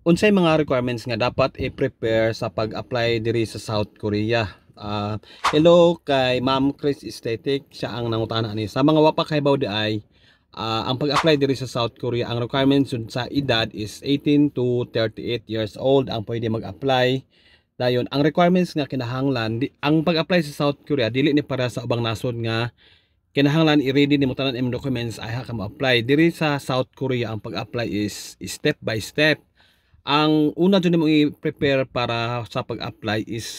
Unsay mga requirements nga dapat i-prepare sa pag-apply diri sa South Korea? Hello kay Ma'am Chris Aesthetic, siya ang nangutana ni. Sa mga wapa kay di ay ang pag-apply diri sa South Korea, ang requirements sa edad is 18 to 38 years old ang pwede mag-apply. Dayon, ang requirements nga kinahanglan, ang pag-apply sa South Korea dili ni para sa ubang nasod nga kinahanglan i-ready nimo tanan imong documents ay ka mo-apply. Diri sa South Korea ang pag-apply is step by step. Ang una dyan mo i-prepare para sa pag-apply is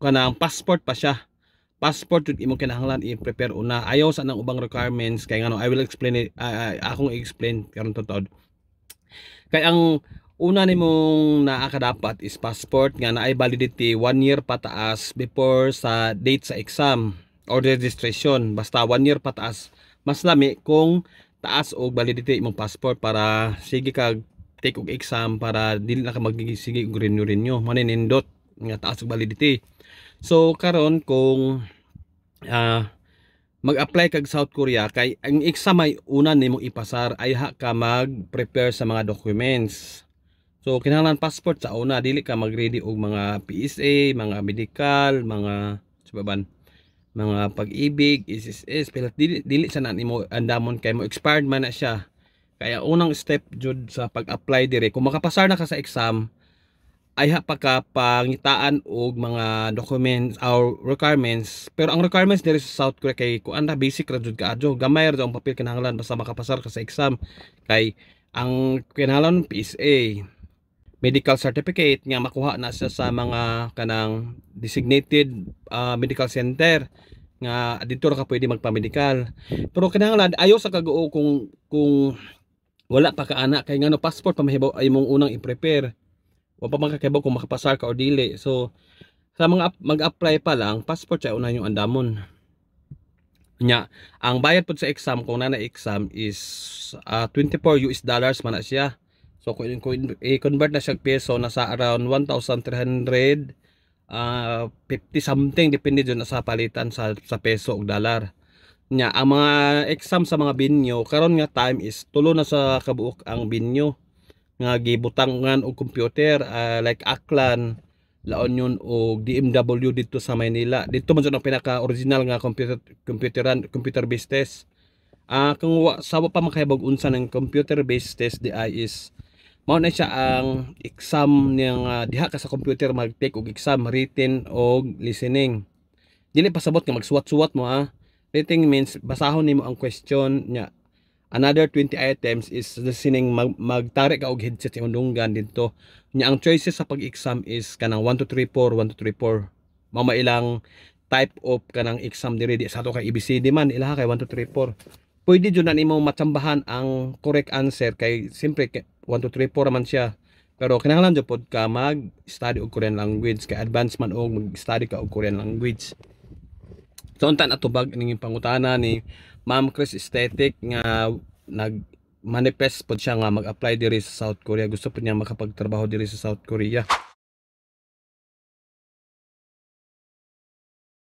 kanang passport pa siya. Passport yun imo kinahanglan i-prepare una. Ayaw sa nang ubang requirements kay ngano I will explain it, akong i-explain karon totod. Kay ang una nimong naakadapat is passport nga naay validity 1 year pataas before sa date sa exam or registration. Basta 1 year pataas. Mas lami kung taas og validity imong passport para sige kag take og exam para dili na ka magsigisige og renew maninindot nga taas og validity. So karon kung mag-apply kag South Korea kay ang exam ay una nimo ipasar ay ha ka mag-prepare sa mga documents. So kinahanglan passport sa una, dili ka mag-ready og mga PSA, mga medical, mga sababan, mga pag-ibig, SSS, pero dili sa nimo andamon kay mo expired man na siya. Kaya unang step jud sa pag-apply dire, kung makapasar na ka sa exam, ay ha pa ka pangitaan og mga documents or requirements. Pero ang requirements dire sa South Korea kay kung anda basic ra jud kaadyo, gamay ra ang papel kinahanglan basta makapasar ka sa exam. Kay ang kinahanglan PSA, medical certificate nga makuha na siya sa mga kanang designated medical center nga dito ra ka pwede magpa-medical. Pero kinahanglan ayo sa kaguo kung wala pa ka ana kay ngano passport pa mahibaw ay mong unang i-prepare. Wa pa man kakibaw kung makapasar ka o dili. So sa mga mag-apply pa lang, passport siya una yung andamon. Nya, ang bayad po sa exam kung nana exam is $24 man na siya. So kung i-convert na siya peso nasa around 1,350 something depende dun sa palitan sa peso o dollar. Nya ang mga exam sa mga binyo karon nga time is tulo na sa kabuok ang binyo nga gibutangan og computer like Aklan, La Union o DMW dito sa Maynila. Dito man jud ang pinaka original nga computer based test. Kung sa pa makahibog unsa ng computer based test di ay is mao na siya ang exam ng diha ka sa computer mag-take og exam written og listening. Dili pasabot nga magsuwat-suwat mo Rating means basahon nimo ang question nya. Another 20 items is listening, magtari ka og headset imong dunggan dito. Nya ang choices sa pag-exam is kanang 1 to 3 4 1 to 3 4. Mao ilang type of kanang exam diri di sa ato kay ABCD man ilaha kay 1 to 3 4. Pwede jud na nimo matsambahan ang correct answer kay simpre 1 to 3 4 man siya. Pero kinahanglan jud pod ka mag-study og Korean language kay advance man og mag-study ka og Korean language. So unta na tubag ning pangutana ni Ma'am Chris Aesthetic nga nag-manifest pod siya nga mag-apply diri sa South Korea. Gusto po niya makapagtrabaho diri sa South Korea.